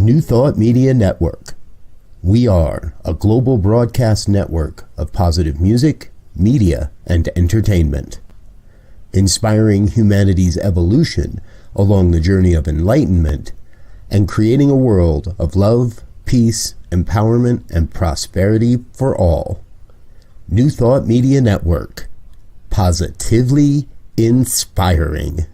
New Thought Media Network. We are a global broadcast network of positive music, media, and entertainment, inspiring humanity's evolution along the journey of enlightenment and creating a world of love, peace, empowerment, and prosperity for all. New Thought Media Network. Positively inspiring.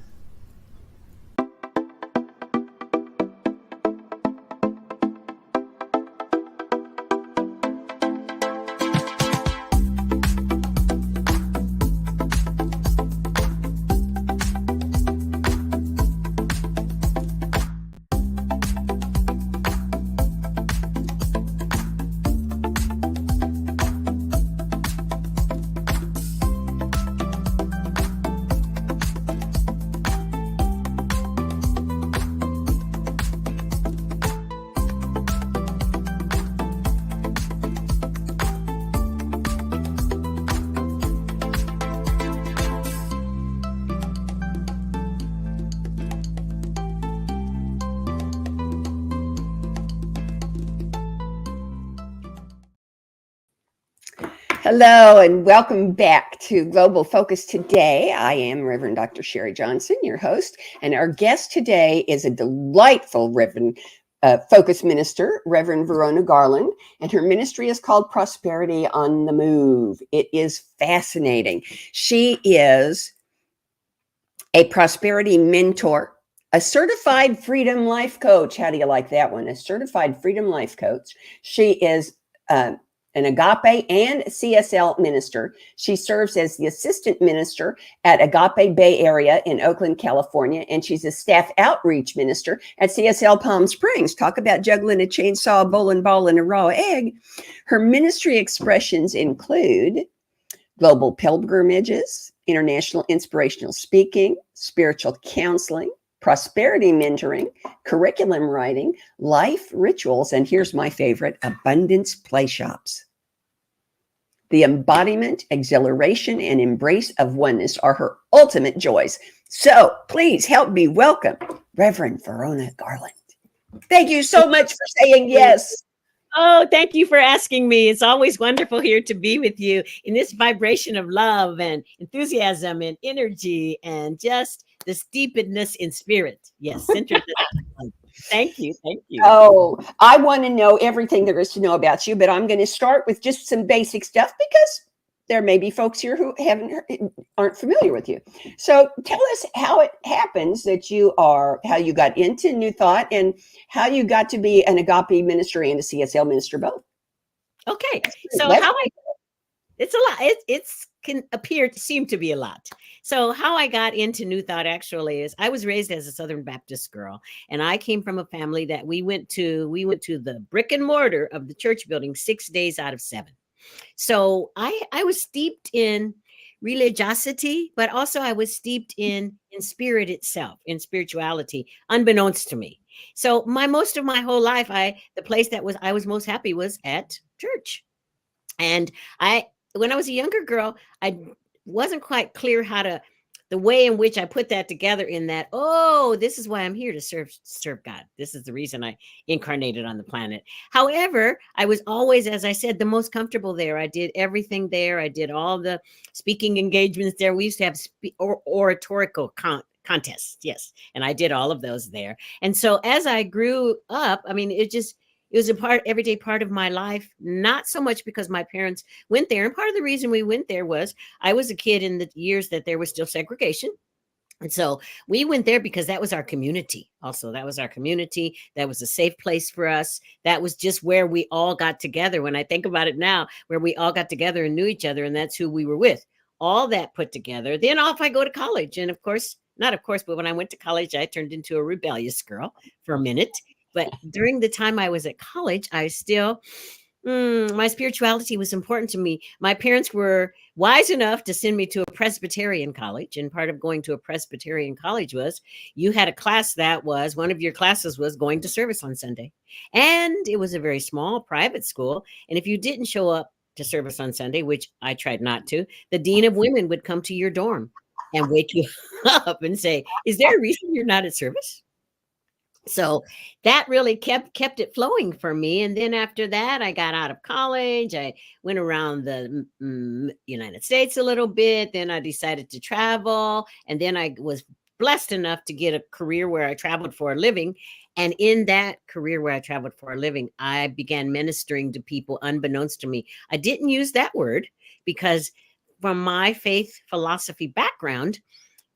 Hello and welcome back to Global Focus today. I am Reverend Dr. Sharri Johnson, your host, and our guest today is a delightful Reverend Focus minister, Reverend Verona Garland, and her ministry is called Prosperity on the Move. It is fascinating. She is a prosperity mentor, a certified freedom life coach. How do you like that one? A certified freedom life coach. She is an Agape and CSL minister. She serves as the assistant minister at Agape Bay Area in Oakland, California, and she's a staff outreach minister at CSL Palm Springs. Talk about juggling a chainsaw, a bowling ball, and a raw egg. Her ministry expressions include global pilgrimages, international inspirational speaking, spiritual counseling, prosperity mentoring, curriculum writing, life rituals, and here's my favorite, abundance play shops. The embodiment, exhilaration, and embrace of oneness are her ultimate joys. So please help me welcome Reverend Verona Garland. Thank you so much for saying yes. Oh, thank you for asking me. It's always wonderful here to be with you in this vibration of love and enthusiasm and energy and just this deepness in spirit. Yes, centered. Thank you. Thank you. Oh, I want to know everything there is to know about you, but I'm going to start with just some basic stuff because there may be folks here who aren't familiar with you. So tell us how it happens that how you got into New Thought and how you got to be an Agape minister and a CSL minister both. Okay. So it's a lot. It's can appear to seem to be a lot. So how I got into New Thought actually is I was raised as a Southern Baptist girl, and I came from a family that we went to the brick and mortar of the church building 6 days out of 7. So I was steeped in religiosity, but also I was steeped in spirit itself, in spirituality, unbeknownst to me. So most of my whole life, the place that I was most happy was at church. And when I was a younger girl, I wasn't quite clear the way in which I put that together in that, this is why I'm here to serve God. This is the reason I incarnated on the planet. However, I was always, as I said, the most comfortable there. I did everything there. I did all the speaking engagements there. We used to have oratorical contests. Yes. And I did all of those there. And so as I grew up, it was a everyday part of my life, not so much because my parents went there. And part of the reason we went there was I was a kid in the years that there was still segregation. And so we went there because that was our community. Also, that was our community. That was a safe place for us. That was just where we all got together. When I think about it now, where we all got together and knew each other, and that's who we were with. All that put together. Then off I go to college. And but when I went to college, I turned into a rebellious girl for a minute. But during the time I was at college, I still, my spirituality was important to me. My parents were wise enough to send me to a Presbyterian college. And part of going to a Presbyterian college was you had a class one of your classes was going to service on Sunday. And it was a very small private school. And if you didn't show up to service on Sunday, which I tried not to, the dean of women would come to your dorm and wake you up and say, is there a reason you're not at service? So that really kept it flowing for me. And then after that, I got out of college. I went around the United States a little bit. Then I decided to travel. And then I was blessed enough to get a career where I traveled for a living. And in that career where I traveled for a living, I began ministering to people unbeknownst to me. I didn't use that word because from my faith philosophy background,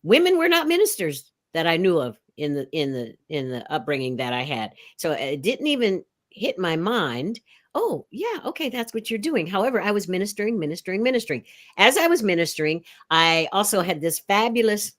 women were not ministers that I knew of in the upbringing that I had. So it didn't even hit my mind. Oh, yeah, okay, that's what you're doing. However, I was ministering. As I was ministering, I also had this fabulous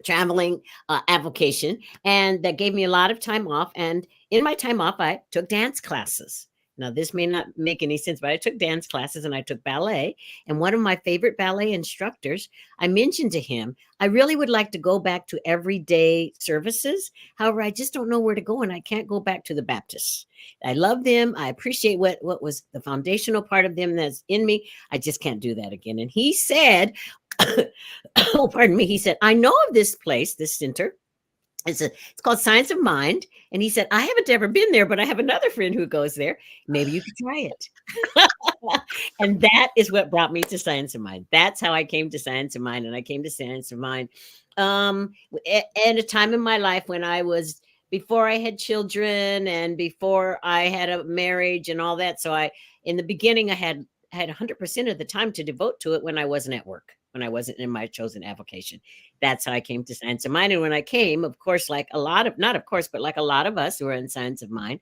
traveling avocation, and that gave me a lot of time off. And in my time off, I took dance classes. Now, this may not make any sense, but I took dance classes and I took ballet. And one of my favorite ballet instructors, I mentioned to him, I really would like to go back to everyday services. However, I just don't know where to go, and I can't go back to the Baptists. I love them. I appreciate what was the foundational part of them that's in me. I just can't do that again. And he said, oh, pardon me. He said, I know of this place, this center. It's called Science of Mind. And he said, I haven't ever been there, but I have another friend who goes there. Maybe you could try it. And that is what brought me to Science of Mind. That's how I came to Science of Mind. And I came to Science of Mind at a time in my life when I was, before I had children and before I had a marriage and all that. So in the beginning, I had 100% of the time to devote to it when I wasn't at work, when I wasn't in my chosen avocation. That's how I came to Science of Mind. And when I came, of course, like a lot of, not of course, but like a lot of us who are in Science of Mind,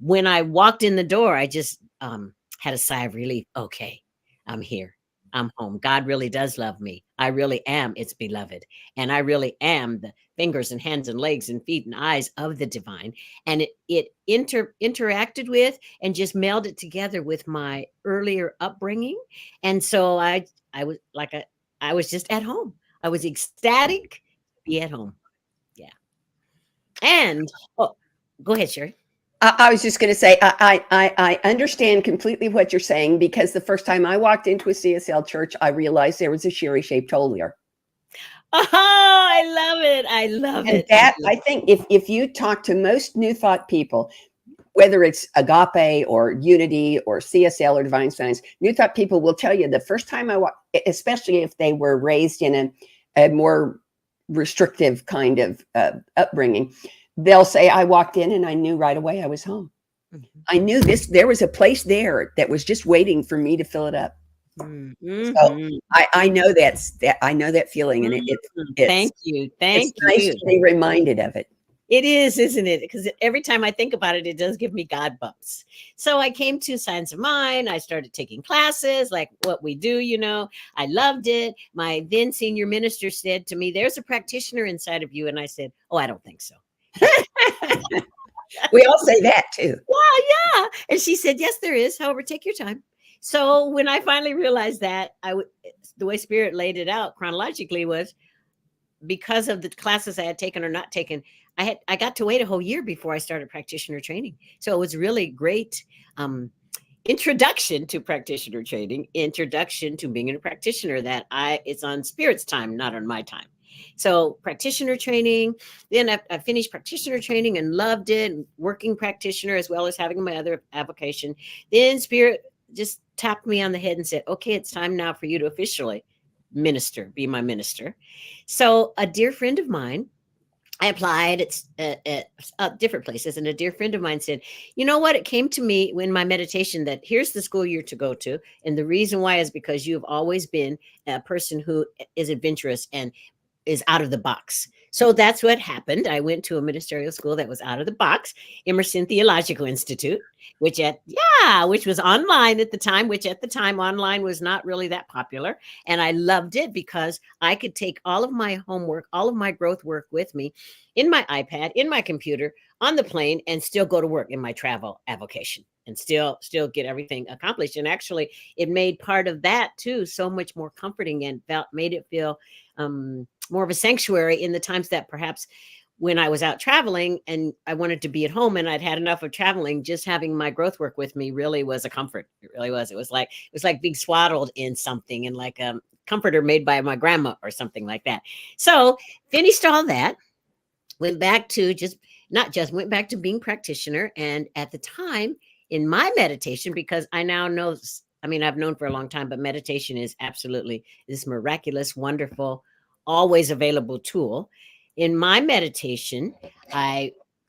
when I walked in the door, I just had a sigh of relief. Okay, I'm here. I'm home. God really does love me. I really am its beloved. And I really am the fingers and hands and legs and feet and eyes of the divine. And it interacted with and just melded together with my earlier upbringing. And so I was just at home. I was ecstatic to be at home. Yeah. And go ahead, Sharri. I was just going to say, I understand completely what you're saying, because the first time I walked into a CSL church, I realized there was a Sharri-shaped hole there. Oh, I love it. I love it. That, I think if you talk to most New Thought people, whether it's Agape or Unity or CSL or Divine Science, New Thought people will tell you the first time I walked, especially if they were raised in a more restrictive kind of upbringing, they'll say, I walked in and I knew right away I was home. Mm-hmm. I knew there was a place there that was just waiting for me to fill it up. Mm-hmm. So I know I know that feeling, and it's thank you. It's nice to be reminded of it. It is, isn't it? Because every time I think about it, it does give me God bumps. So I came to Science of Mind. I started taking classes like what we do, I loved it. My then senior minister said to me, there's a practitioner inside of you. And I said, oh, I don't think so. We all say that too. Well, yeah. And she said, yes, there is. However, take your time. So when I finally realized that, the way Spirit laid it out chronologically was because of the classes I had taken or not taken, I got to wait a whole year before I started practitioner training. So it was really great introduction to practitioner training, introduction to being a practitioner that it's on Spirit's time, not on my time. So practitioner training, then I finished practitioner training and loved it, working practitioner as well as having my other avocation. Then Spirit just tapped me on the head and said, okay, it's time now for you to officially be my minister. So a dear friend of mine, I applied at different places, and a dear friend of mine said, you know what? It came to me in my meditation that here's the school you're to go to. And the reason why is because you've always been a person who is adventurous and is out of the box. So that's what happened. I went to a ministerial school that was out of the box, Emerson Theological Institute, which was online at the time, which at the time online was not really that popular. And I loved it because I could take all of my homework, all of my growth work with me in my iPad, in my computer, on the plane, and still go to work in my travel avocation and still get everything accomplished. And actually it made part of that too so much more comforting and made it feel more of a sanctuary in the times that perhaps when I was out traveling and I wanted to be at home and I'd had enough of traveling, just having my growth work with me really was a comfort. It really was. It was like being swaddled in something and like a comforter made by my grandma or something like that. So finished all that, went back to just went back to being practitioner. And at the time in my meditation, because I now know, I mean, I've known for a long time, but meditation is absolutely this miraculous, wonderful, always available tool. In my meditation,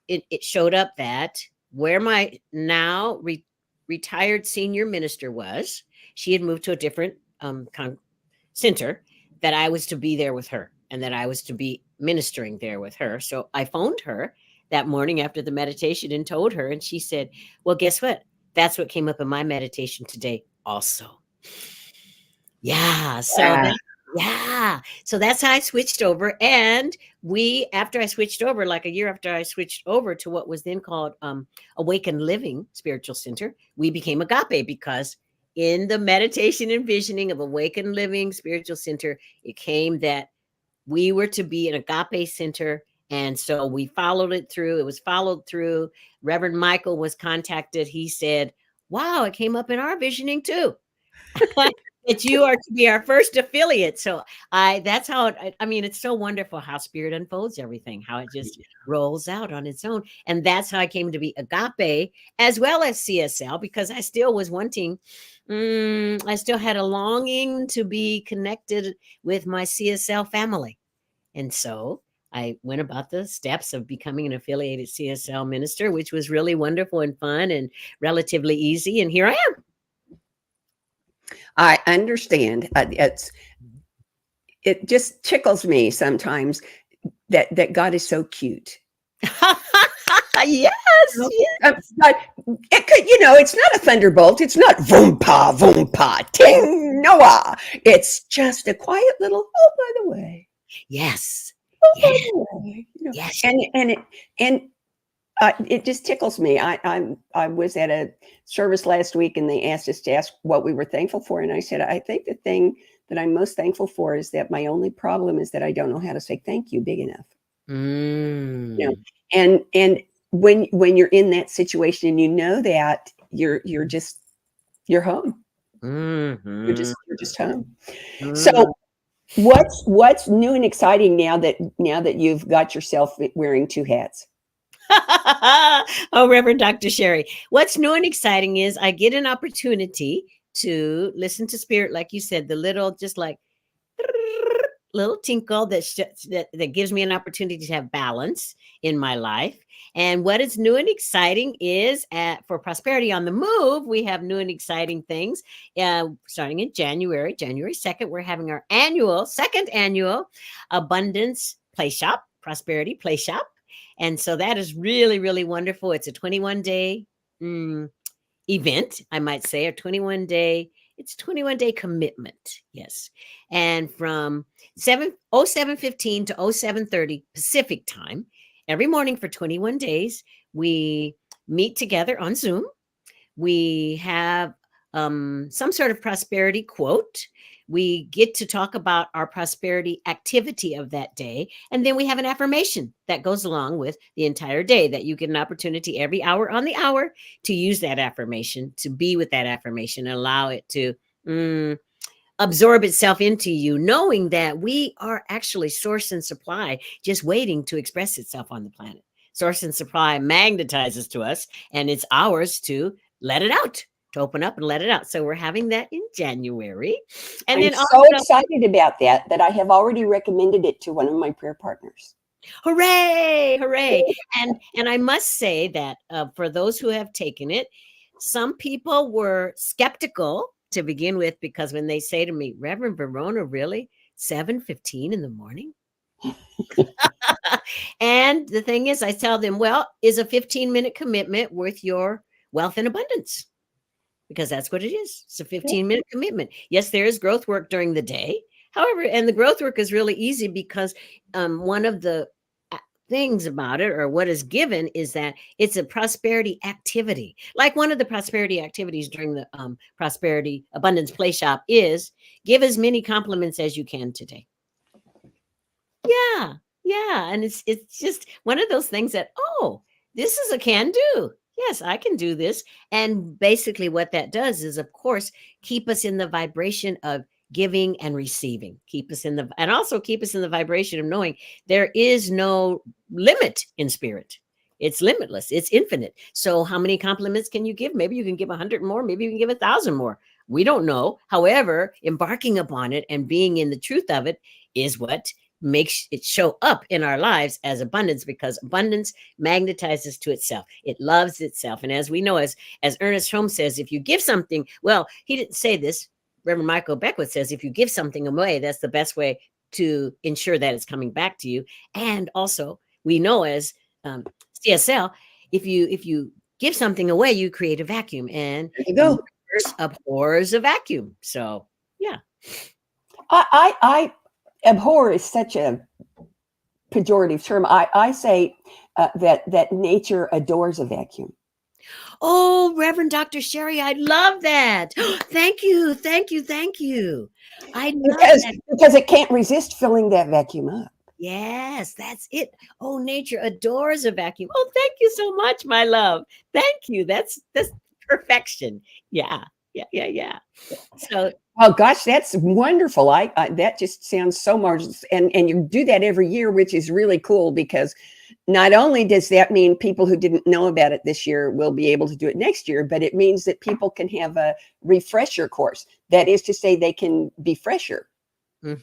it showed up that where my now retired senior minister was, she had moved to a different center, that I was to be there with her and that I was to be ministering there with her. So I phoned her that morning after the meditation and told her, and she said, well, guess what? That's what came up in my meditation today also. Yeah. So that's how I switched over. And after I switched over, like a year after I switched over to what was then called Awakened Living Spiritual Center, we became Agape, because in the meditation and visioning of Awakened Living Spiritual Center, it came that we were to be an Agape center. And so we followed it through. It was followed through. Reverend Michael was contacted. He said, wow, it came up in our visioning too. That you are to be our first affiliate. So that's how I mean, it's so wonderful how Spirit unfolds everything, how it just rolls out on its own. And that's how I came to be Agape as well as CSL, because I still was wanting, I still had a longing to be connected with my CSL family. And so I went about the steps of becoming an affiliated CSL minister, which was really wonderful and fun and relatively easy. And here I am. I understand. It just tickles me sometimes that God is so cute. Yes. But it could, it's not a thunderbolt. It's not voom pa, ting, Noah. It's just a quiet little, oh, by the way. Yes. Oh, by the way. Yes. And it just tickles me. I was at a service last week and they asked us to ask what we were thankful for. And I said, I think the thing that I'm most thankful for is that my only problem is that I don't know how to say thank you big enough. And when you're in that situation and you know that you're home. Mm-hmm. You're just home. Mm-hmm. So what's new and exciting now that you've got yourself wearing two hats? Oh, Reverend Dr. Sharri, what's new and exciting is I get an opportunity to listen to Spirit, like you said, the little, just like little tinkle that gives me an opportunity to have balance in my life. And what is new and exciting is for Prosperity on the Move, we have new and exciting things. Starting in January 2nd, we're having our second annual Abundance Play Shop, Prosperity Play Shop. And so that is really, really wonderful. It's a 21-day event, I might say, it's a 21-day commitment. Yes. And from 07:15 to 07:30 Pacific time, every morning for 21 days, we meet together on Zoom. We have some sort of prosperity quote. We get to talk about our prosperity activity of that day. And then we have an affirmation that goes along with the entire day, that you get an opportunity every hour on the hour to use that affirmation, to be with that affirmation, and allow it to absorb itself into you, knowing that we are actually source and supply, just waiting to express itself on the planet. Source and supply magnetizes to us, and it's ours to let it out, to open up and let it out. So we're having that in January. And I'm so excited about that I have already recommended it to one of my prayer partners. Hooray, hooray. And I must say that for those who have taken it, some people were skeptical to begin with, because when they say to me, Reverend Verona, really? 7:15 in the morning? And the thing is, I tell them, well, is a 15-minute commitment worth your wealth and abundance? Because that's what it is. It's a 15-minute commitment. Yes, there is growth work during the day. However, and the growth work is really easy, because one of the things about it, or what is given, is that it's a prosperity activity. Like one of the prosperity activities during the Prosperity Abundance Play Shop is give as many compliments as you can today. Yeah. And it's just one of those things that, oh, this is a can do. Yes, I can do this. And basically what that does is, of course, keep us in the vibration of giving and receiving, and also keep us in the vibration of knowing there is no limit in spirit. It's limitless. It's infinite. So how many compliments can you give? Maybe you can give 100 more. Maybe you can give 1,000 more. We don't know. However, embarking upon it and being in the truth of it is what makes it show up in our lives as abundance, because abundance magnetizes to itself. It loves itself. And as we know, as Ernest Holmes says, if you give something, well, he didn't say this. Reverend Michael Beckwith says, if you give something away, that's the best way to ensure that it's coming back to you. And also, we know as CSL, if you give something away, you create a vacuum, and there you go. The universe abhors a vacuum. So yeah, I abhor is such a pejorative term. I say that nature adores a vacuum. Oh, Reverend Dr. Sharri, I love that. Thank you, thank you, thank you. I love that. Because it can't resist filling that vacuum up. Yes, that's it. Oh, nature adores a vacuum. Oh, thank you so much, my love. Thank you. That's perfection. Yeah. So, oh gosh, that's wonderful. I that just sounds so marvelous, and you do that every year, which is really cool, because not only does that mean people who didn't know about it this year will be able to do it next year, but it means that people can have a refresher course. That is to say, they can be fresher in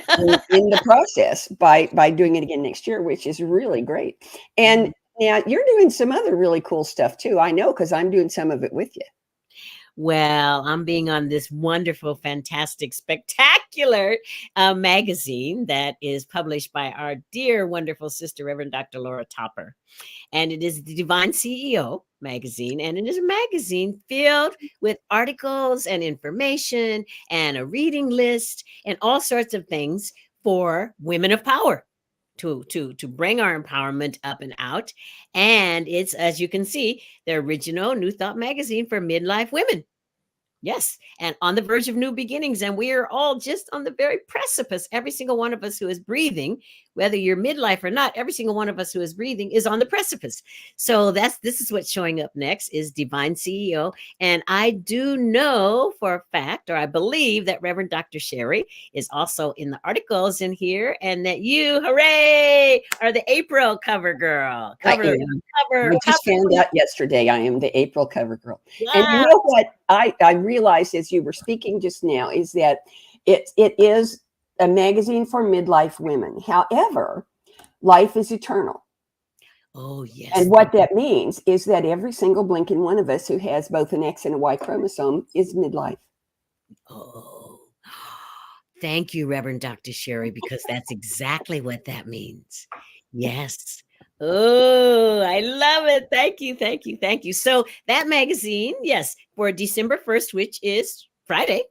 the process by doing it again next year, which is really great. And now you're doing some other really cool stuff too. I know, because I'm doing some of it with you. Well, I'm being on this wonderful, fantastic, spectacular magazine that is published by our dear, wonderful sister, Reverend Dr. Laura Topper. And it is the Divine CEO magazine. And it is a magazine filled with articles and information and a reading list and all sorts of things for women of power to bring our empowerment up and out. And it's, as you can see, the original New Thought magazine for midlife women. Yes. And on the verge of new beginnings. And we are all just on the very precipice. Every single one of us who is breathing, whether you're midlife or not, every single one of us who is breathing is on the precipice. So this is what's showing up next is Divine CEO. And I do know for a fact, or I believe, that Reverend Dr. Sharri is also in the articles in here, and that you, hooray, are the April cover girl. I just found out yesterday I am the April cover girl. Wow. And you know what I realized as you were speaking just now is that it is a magazine for midlife women. However, life is eternal. Oh, yes. And what that means is that every single blinking one of us who has both an X and a Y chromosome is midlife. Oh, thank you, Reverend Dr. Sharri, because that's exactly what that means. Yes. Oh, I love it. Thank you, thank you, thank you. So that magazine, yes, for December 1st, which is Friday.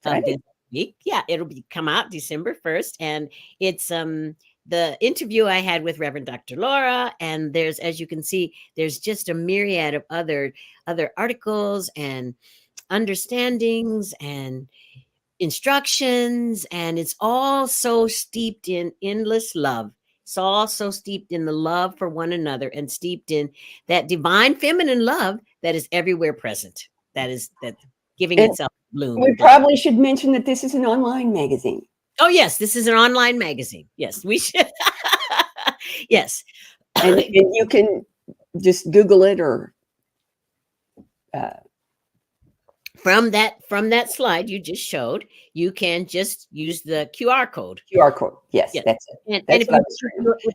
This week. Yeah, it'll come out December 1st. And it's the interview I had with Reverend Dr. Laura. And there's, as you can see, there's just a myriad of other articles and understandings and instructions. And it's all so steeped in endless love. It's all so steeped in the love for one another and steeped in that divine feminine love that is everywhere present. That giving itself bloom. We probably should mention that this is an online magazine. Oh, yes. This is an online magazine. Yes, we should. Yes. And you can just Google it or from that slide you just showed, you can just use the QR code. QR code. Yes. That's it. And if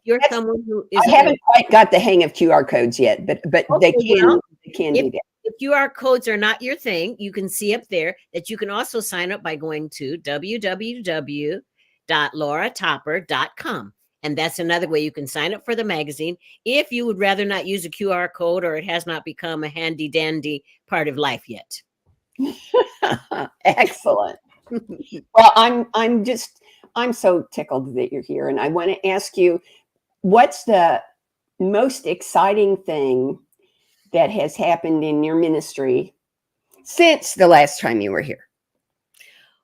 you're someone who is, I haven't quite got the hang of QR codes yet, but okay, they can do that. If QR codes are not your thing, you can see up there that you can also sign up by going to www.lauratopper.com. And that's another way you can sign up for the magazine if you would rather not use a QR code or it has not become a handy dandy part of life yet. Excellent. Well, I'm so tickled that you're here. And I want to ask you, what's the most exciting thing that has happened in your ministry since the last time you were here?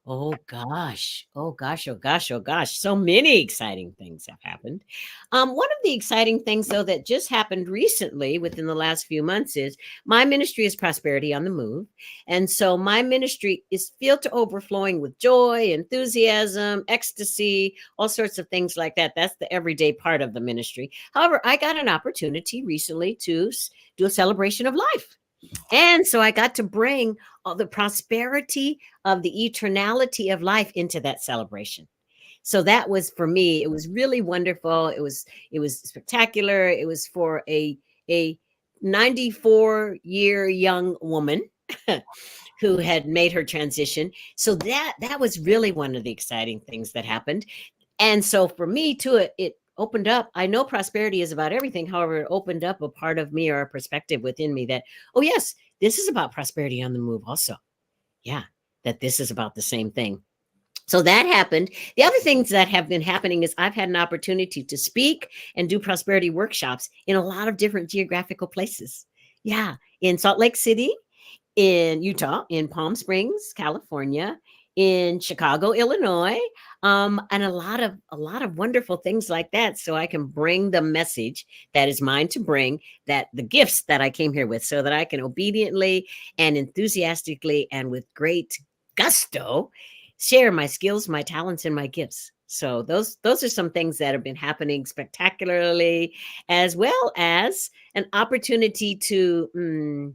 Oh gosh. Oh gosh. Oh gosh. Oh gosh. So many exciting things have happened. One of the exciting things, though, that just happened recently within the last few months is my ministry is Prosperity on the Move. And so my ministry is filled to overflowing with joy, enthusiasm, ecstasy, all sorts of things like that. That's the everyday part of the ministry. However, I got an opportunity recently to do a celebration of life. And so I got to bring all the prosperity of the eternality of life into that celebration. So that was for me, it was really wonderful. It was spectacular. It was for a 94-year young woman who had made her transition. So that was really one of the exciting things that happened. And so for me too, it opened up. I know prosperity is about everything. However, it opened up a part of me or a perspective within me that, oh yes, this is about prosperity on the move also. Yeah, that this is about the same thing. So that happened. The other things that have been happening is I've had an opportunity to speak and do prosperity workshops in a lot of different geographical places. Yeah, in Salt Lake City, in Utah, in Palm Springs, California, in Chicago, Illinois, and a lot of wonderful things like that. So I can bring the message that is mine to bring, that the gifts that I came here with, so that I can obediently and enthusiastically and with great gusto share my skills, my talents, and my gifts. So those are some things that have been happening spectacularly, as well as an opportunity to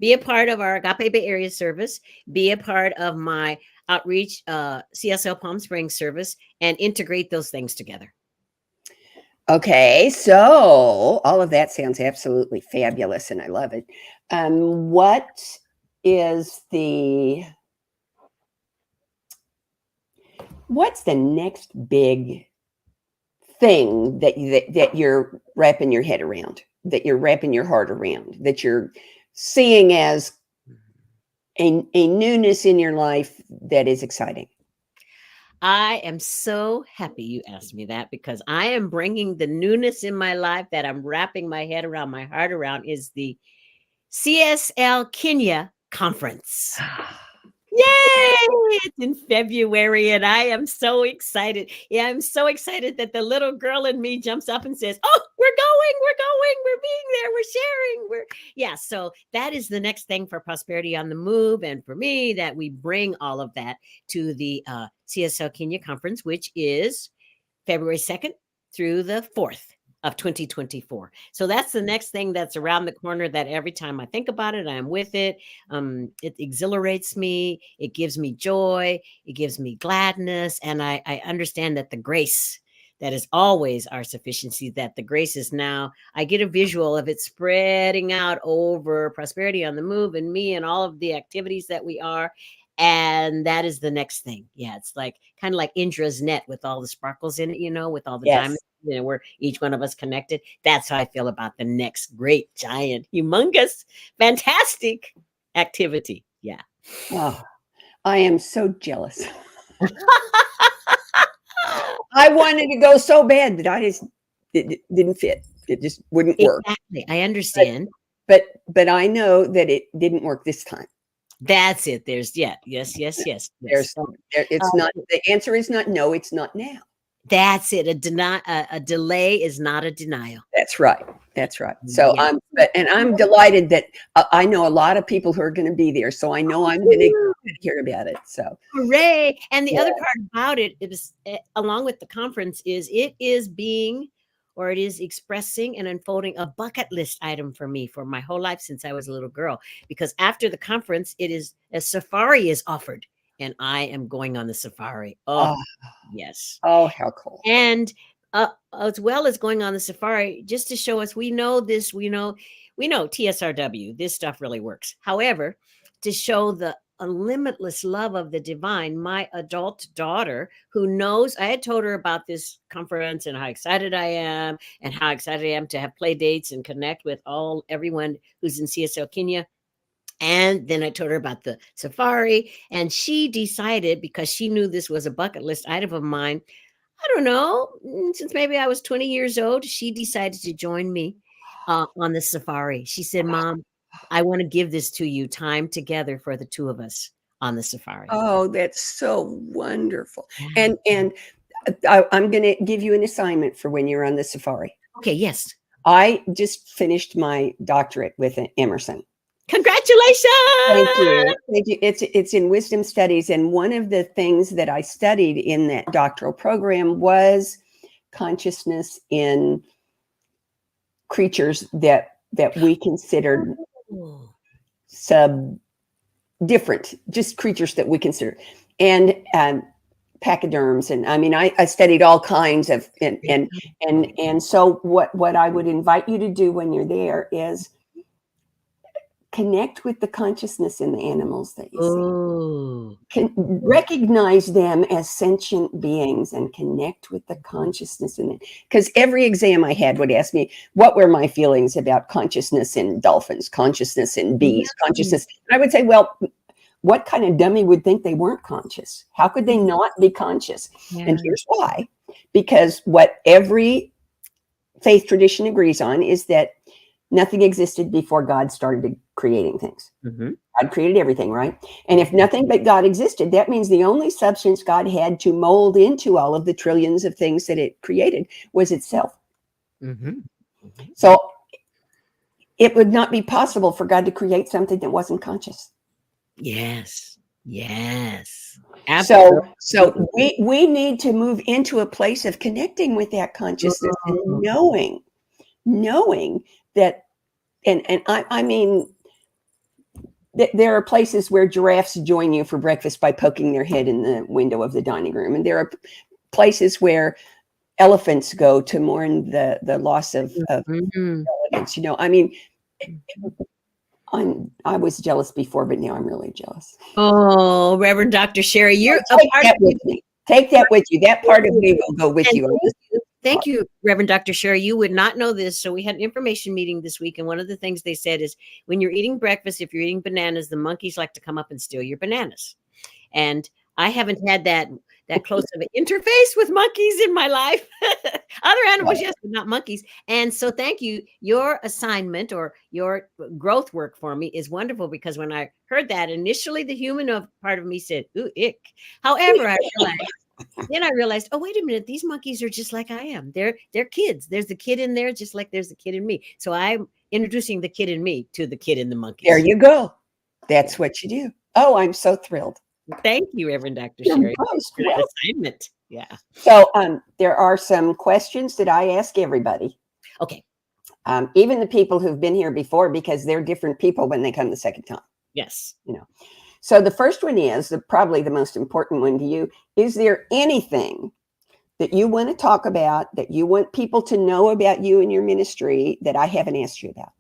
be a part of our Agape Bay Area service, be a part of my outreach CSL Palm Springs service, and integrate those things together. Okay, so all of that sounds absolutely fabulous, and I love it. What is what's the next big thing that you're wrapping your head around, that you're wrapping your heart around, that you're seeing as a newness in your life that is exciting? I am so happy you asked me that, because I am bringing the newness in my life that I'm wrapping my head around, my heart around, is the CSL Kenya conference. Yay! It's in February, and I am so excited. Yeah, I'm so excited that the little girl in me jumps up and says, "Oh, we're being there, we're sharing, yeah." So that is the next thing for Prosperity on the Move, and for me, that we bring all of that to the CSL Kenya conference, which is February 2nd through the 4th of 2024. So that's the next thing that's around the corner, that every time I think about it, I'm with it. It exhilarates me. It gives me joy. It gives me gladness. And I understand that the grace that is always our sufficiency, that the grace is now, I get a visual of it spreading out over Prosperity on the Move and me and all of the activities that we are. And that is the next thing. Yeah, it's like kind of like Indra's net with all the sparkles in it, with all the diamonds, where each one of us connected. That's how I feel about the next great, giant, humongous, fantastic activity. Yeah. Oh, I am so jealous. I wanted to go so bad that it didn't fit. It just wouldn't work. Exactly. I understand. But I know that it didn't work this time. That's it. There's yes. It's not, the answer is not no, it's not now. That's it. A delay is not a denial. That's right. So I'm delighted that I know a lot of people who are going to be there. So I know I'm going to hear about it. So hooray! And the other part about it is, along with the conference, is it is expressing and unfolding a bucket list item for me for my whole life since I was a little girl. Because after the conference, a safari is offered, and I am going on the safari. Oh, yes. Oh, how cool. And as well as going on the safari, just to show us, we know TSRW, this stuff really works. However, to show the limitless love of the divine, my adult daughter, who knows, I had told her about this conference and how excited I am, and how excited I am to have play dates and connect with everyone who's in CSL Kenya. And then I told her about the safari, and she decided, because she knew this was a bucket list item of mine, I don't know, since maybe I was 20 years old, she decided to join me on the safari. She said, "Mom, I want to give this to you, time together for the two of us. on the safari. Oh, that's so wonderful. And I'm going to give you an assignment for when you're on the safari. Okay, yes. I just finished my doctorate with Emerson. Congratulations! Thank you. Thank you. It's in wisdom studies, and one of the things that I studied in that doctoral program was consciousness in creatures that we considered different, just creatures that we consider, and pachyderms, and I mean, I studied all kinds of, and so what I would invite you to do when you're there is connect with the consciousness in the animals that you see. Recognize them as sentient beings and connect with the consciousness in it. Because every exam I had would ask me, what were my feelings about consciousness in dolphins, consciousness in bees, consciousness? And I would say, well, what kind of dummy would think they weren't conscious? How could they not be conscious? Yeah. And here's why. Because what every faith tradition agrees on is that nothing existed before God started creating things. Mm-hmm. God created everything, right? And if nothing but God existed, that means the only substance God had to mold into all of the trillions of things that it created was itself. Mm-hmm. So it would not be possible for God to create something that wasn't conscious. Yes. Yes. Absolutely. So we need to move into a place of connecting with that consciousness and knowing that, and I mean, there are places where giraffes join you for breakfast by poking their head in the window of the dining room. And there are places where elephants go to mourn the loss of relatives. You know, I mean, I was jealous before, but now I'm really jealous. Oh, Reverend Dr. Sharri, you're take that with me. Take that with you. That part of me will go with you. Thank you, Reverend Dr. Sharri. You would not know this. So we had an information meeting this week, and one of the things they said is when you're eating breakfast, if you're eating bananas, the monkeys like to come up and steal your bananas. And I haven't had that close of an interface with monkeys in my life. Other animals, yes, but not monkeys. And so thank you. Your assignment or your growth work for me is wonderful, because when I heard that, initially the human part of me said, ooh, ick. However, I realized, oh, wait a minute, these monkeys are just like I am. They're kids. There's the kid in there, just like there's the kid in me. So I'm introducing the kid in me to the kid in the monkeys. There you go. That's what you do. Oh, I'm so thrilled. Thank you, Reverend Dr. Sharri, for that assignment. Yeah. So there are some questions that I ask everybody. Okay. Even the people who've been here before, because they're different people when they come the second time. Yes. You know. So the first one is probably the most important one to you. Is there anything that you want to talk about, that you want people to know about you and your ministry that I haven't asked you about?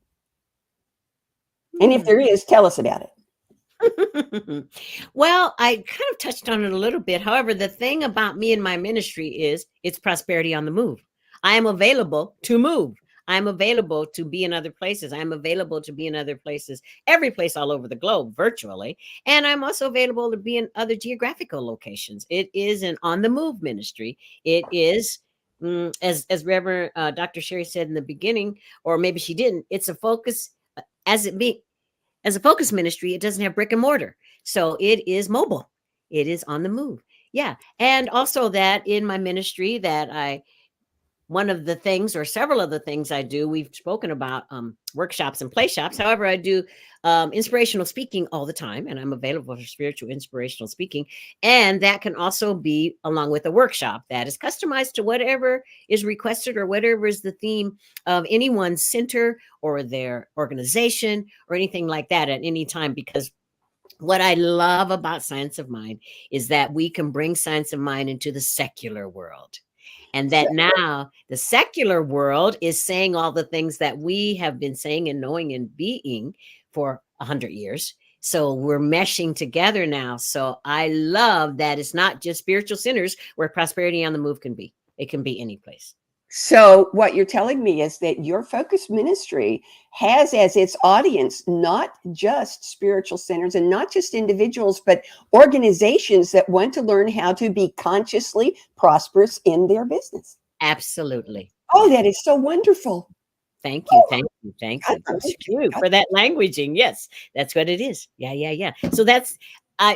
And if there is, tell us about it. Well, I kind of touched on it a little bit. However, the thing about me and my ministry is it's prosperity on the move. I am available to move. I'm available to be in other places. I'm available to be in other places, every place all over the globe, virtually. And I'm also available to be in other geographical locations. It is an on the move ministry. It is, as Reverend Dr. Sharri said in the beginning, or maybe she didn't, it's a focus as a focus ministry. It doesn't have brick and mortar. So it is mobile. It is on the move. Yeah. And also that in my ministry that one of the things or several of the things I do, we've spoken about workshops and play shops. However, I do inspirational speaking all the time, and I'm available for spiritual inspirational speaking. And that can also be along with a workshop that is customized to whatever is requested or whatever is the theme of anyone's center or their organization or anything like that at any time. Because what I love about Science of Mind is that we can bring Science of Mind into the secular world. And that now the secular world is saying all the things that we have been saying and knowing and being for 100 years. So we're meshing together now. So I love that it's not just spiritual centers where prosperity on the move can be. It can be any place. So what you're telling me is that your focus ministry has as its audience not just spiritual centers and not just individuals, but organizations that want to learn how to be consciously prosperous in their business. Absolutely. Oh, that is so wonderful. Thank you. Thank you. Thank you. Thank you for that languaging. Yes, that's what it is. Yeah. So that's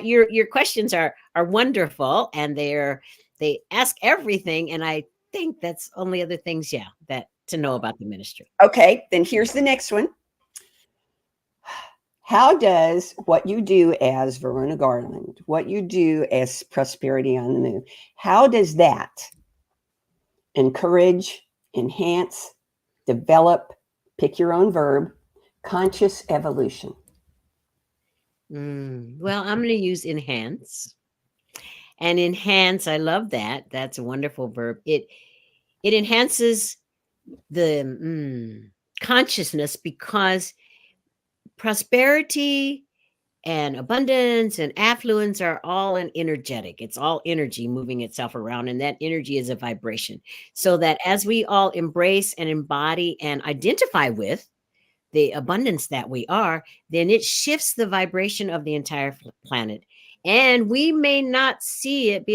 Your questions are wonderful, and they ask everything, and I think that's only other things, that to know about the ministry. Okay, then here's the next one. How does what you do as Verona Garland, what you do as Prosperity on the Move, how does that encourage, enhance, develop, pick your own verb, conscious evolution? Well, I'm going to use enhance. And enhance, I love that. That's a wonderful verb. It enhances the consciousness, because prosperity and abundance and affluence are all an energetic. It's all energy moving itself around, and that energy is a vibration. So that as we all embrace and embody and identify with the abundance that we are, then it shifts the vibration of the entire planet. And we may not see it,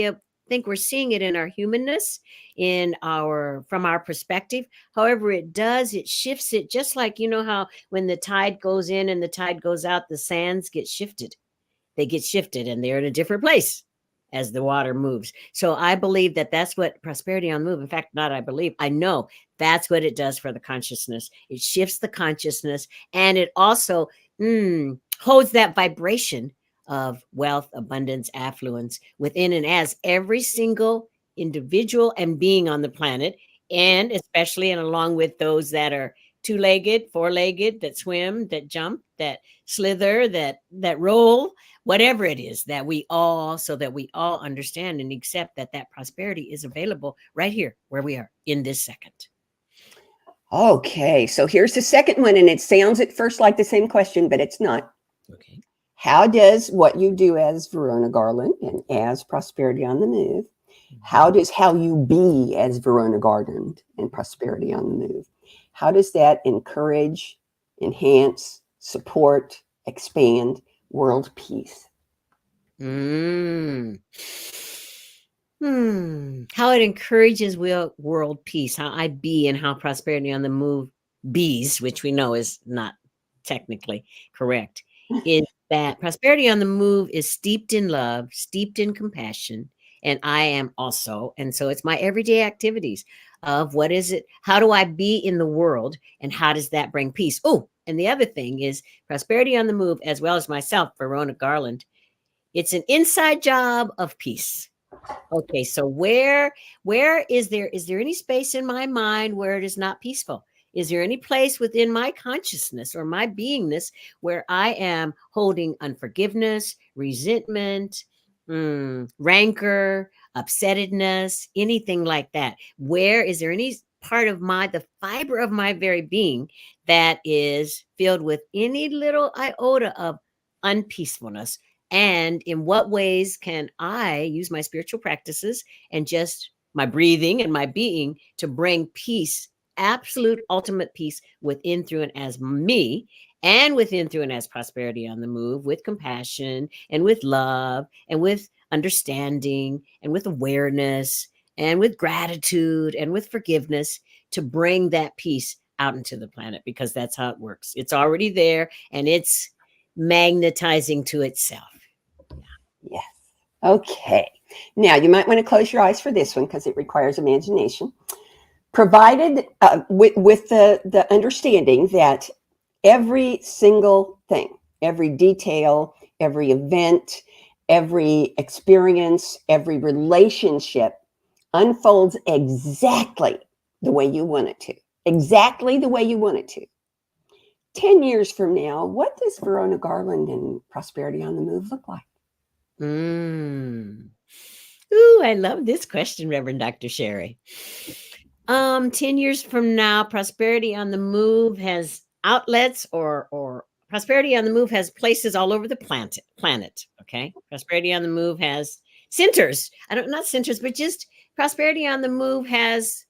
think we're seeing it in our humanness, from our perspective. However, it shifts it, just like, how when the tide goes in and the tide goes out, the sands get shifted. They get shifted and they're in a different place as the water moves. So I believe that that's what Prosperity on the Move, in fact, not I believe, I know that's what it does for the consciousness. It shifts the consciousness, and it also holds that vibration of wealth, abundance, affluence within and as every single individual and being on the planet, and especially and along with those that are two-legged, four-legged, that swim, that jump, that slither, that roll, whatever it is, that we all understand and accept that prosperity is available right here where we are in this second. Okay, so here's the second one, and it sounds at first like the same question, but it's not. Okay. How does what you do as Verona Garland and as Prosperity on the Move, how does how you be as Verona Garland and Prosperity on the Move, how does that encourage, enhance, support, expand world peace? How it encourages world peace, how I be, and how Prosperity on the Move bees, which we know is not technically correct, is that Prosperity on the Move is steeped in love, steeped in compassion, and I am also. And so it's my everyday activities of what is it, how do I be in the world, and how does that bring peace? Oh, and the other thing is Prosperity on the Move, as well as myself, Verona Garland, it's an inside job of peace. Okay, so where is there any space in my mind where it is not peaceful? Is there any place within my consciousness or my beingness where I am holding unforgiveness, resentment, rancor, upsettedness, anything like that? Where is there any part of the fiber of my very being that is filled with any little iota of unpeacefulness? And in what ways can I use my spiritual practices and just my breathing and my being to bring peace, absolute ultimate peace within, through, and as me, and within, through, and as Prosperity on the Move, with compassion and with love and with understanding and with awareness and with gratitude and with forgiveness, to bring that peace out into the planet, because that's how it works. It's already there, and it's magnetizing to itself. Yes. Okay. Now, you might want to close your eyes for this one because it requires imagination. Provided with the understanding that every single thing, every detail, every event, every experience, every relationship unfolds exactly the way you want it to. Exactly the way you want it to. 10 years from now, what does Verona Garland and Prosperity on the Move look like? Ooh, I love this question, Reverend Dr. Sharri. 10 years from now, Prosperity on the Move has outlets, or Prosperity on the Move has places all over the planet. Okay. Prosperity on the Move has centers. Not centers, but just Prosperity on the Move has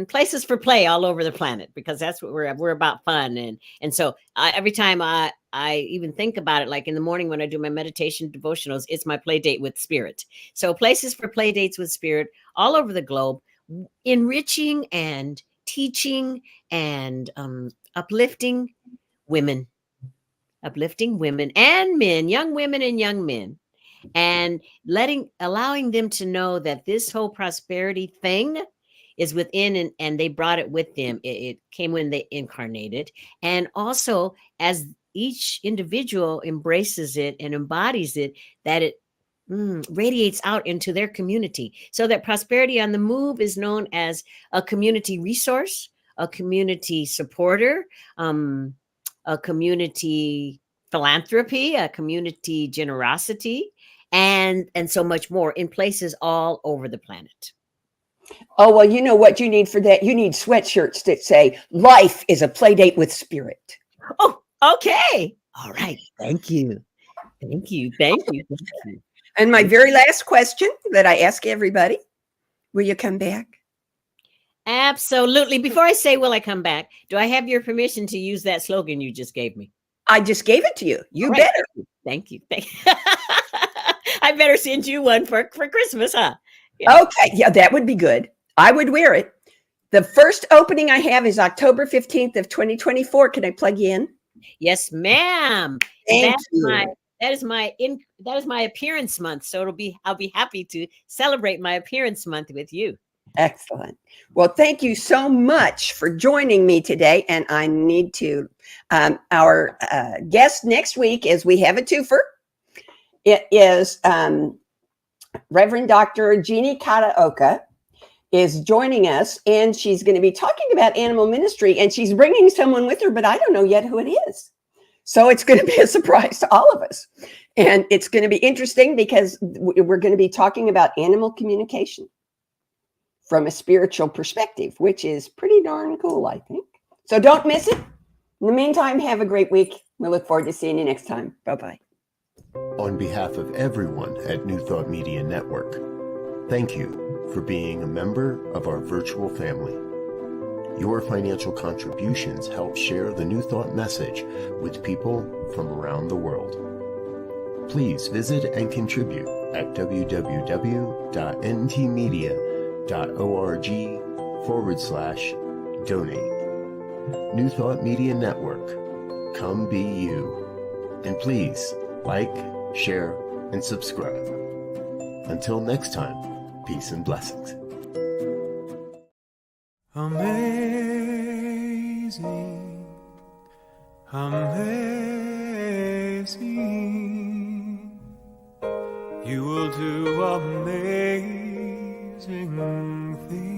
places for play all over the planet, because that's what we're about, fun. And so every time I even think about it, like in the morning when I do my meditation devotionals, it's my play date with spirit. So places for play dates with spirit all over the globe, enriching and teaching and uplifting women, uplifting women and men, young women and young men, and allowing them to know that this whole prosperity thing is within, and they brought it with them. It came when they incarnated. And also, as each individual embraces it and embodies it, that it radiates out into their community, so that prosperity on the move is known as a community resource, a community supporter, a community philanthropy, a community generosity, and so much more in places all over the planet. Oh, well, you know what you need for that? You need sweatshirts that say, life is a play date with spirit. Oh, okay. All right. Thank you. Thank you. Thank you. Thank you. And my very last question that I ask everybody, will you come back? Absolutely. Before I say, will I come back, do I have your permission to use that slogan you just gave me? I just gave it to you. You right. better. Thank you. Thank you. I better send you one for Christmas, huh? Yeah. Okay. Yeah, that would be good. I would wear it. The first opening I have is October 15th of 2024. Can I plug you in? Yes, ma'am. Thank you. That is my appearance month. So I'll be happy to celebrate my appearance month with you. Excellent. Well, thank you so much for joining me today. And I need to, our guest next week is, we have a twofer. It is Reverend Dr. Jeannie Kataoka is joining us, and she's going to be talking about animal ministry, and she's bringing someone with her, but I don't know yet who it is. So it's going to be a surprise to all of us. And it's going to be interesting because we're going to be talking about animal communication from a spiritual perspective, which is pretty darn cool, I think. So don't miss it. In the meantime, have a great week. We look forward to seeing you next time. Bye-bye. On behalf of everyone at New Thought Media Network, thank you for being a member of our virtual family. Your financial contributions help share the New Thought message with people from around the world. Please visit and contribute at www.ntmedia.org/donate. New Thought Media Network, come be you. And please like, share, and subscribe. Until next time, peace and blessings. Amazing, amazing, you will do amazing things.